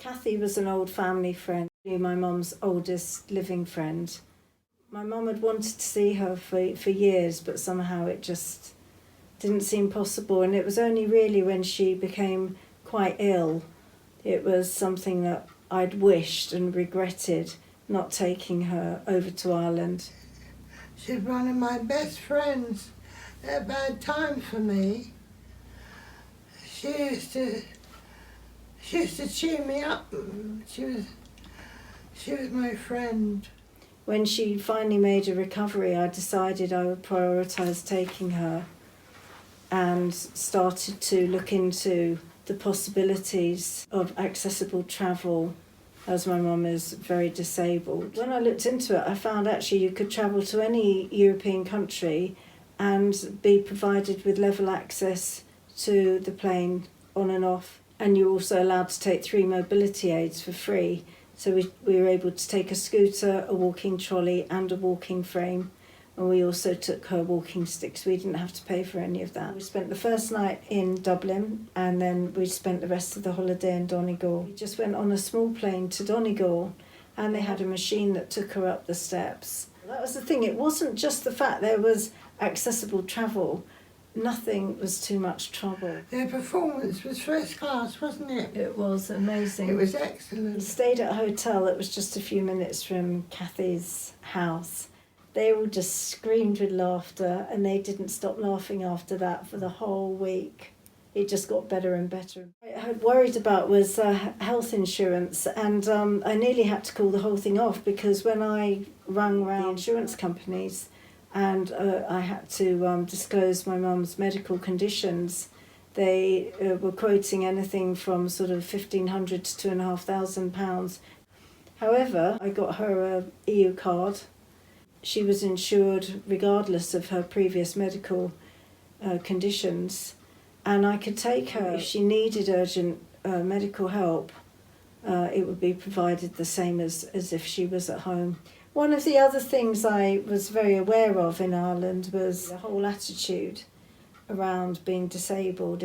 Kathy was an old family friend, my mum's oldest living friend. My mum had wanted to see her for years, but somehow it just didn't seem possible. And it was only really when she became quite ill, it was something that I'd wished and regretted not taking her over to Ireland. She's one of my best friends at bad times for me. She used to cheer me up. She was my friend. When she finally made a recovery, I decided I would prioritise taking her and started to look into the possibilities of accessible travel, as my mum is very disabled. When I looked into it, I found actually you could travel to any European country and be provided with level access to the plane on and off. And you're also allowed to take 3 mobility aids for free. So we were able to take a scooter, a walking trolley and a walking frame. And we also took her walking sticks. We didn't have to pay for any of that. We spent the first night in Dublin and then we spent the rest of the holiday in Donegal. We just went on a small plane to Donegal and they had a machine that took her up the steps. That was the thing. It wasn't just the fact there was accessible travel. Nothing was too much trouble. Their performance was first class, wasn't it? It was amazing. It was excellent. We stayed at a hotel that was just a few minutes from Kathy's house. They all just screamed with laughter and they didn't stop laughing after that for the whole week. It just got better and better. What I had worried about was health insurance, and I nearly had to call the whole thing off because when I rang round the insurance companies and I had to disclose my mum's medical conditions, they were quoting anything from sort of £1,500 to £2,500. However, I got her a EU card. She was insured regardless of her previous medical conditions, and I could take her. If she needed urgent medical help, it would be provided the same as if she was at home. One of the other things I was very aware of in Ireland was the whole attitude around being disabled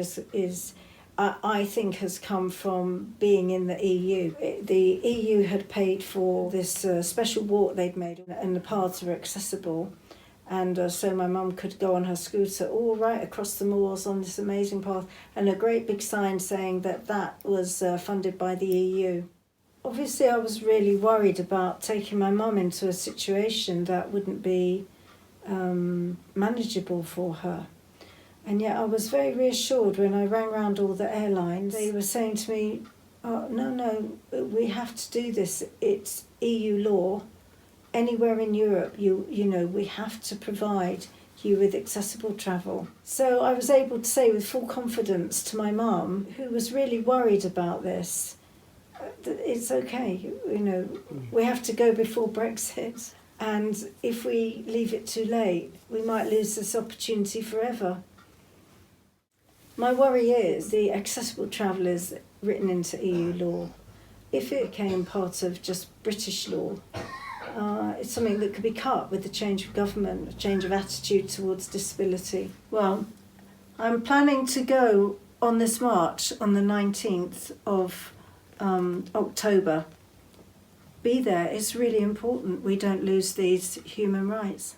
I think has come from being in the EU. The EU had paid for this special walk they'd made and the paths were accessible, and so my mum could go on her scooter all right across the moors on this amazing path, and a great big sign saying that was funded by the EU. Obviously I was really worried about taking my mum into a situation that wouldn't be manageable for her. And yet I was very reassured when I rang round all the airlines. They were saying to me, oh, no, we have to do this. It's EU law. Anywhere in Europe, you know, we have to provide you with accessible travel. So I was able to say with full confidence to my mum, who was really worried about this, that it's okay, you know, we have to go before Brexit. And if we leave it too late, we might lose this opportunity forever. My worry is the accessible travel is written into EU law. If it became part of just British law, it's something that could be cut with the change of government, a change of attitude towards disability. Well, I'm planning to go on this march on the 19th of October. Be there. It's really important we don't lose these human rights.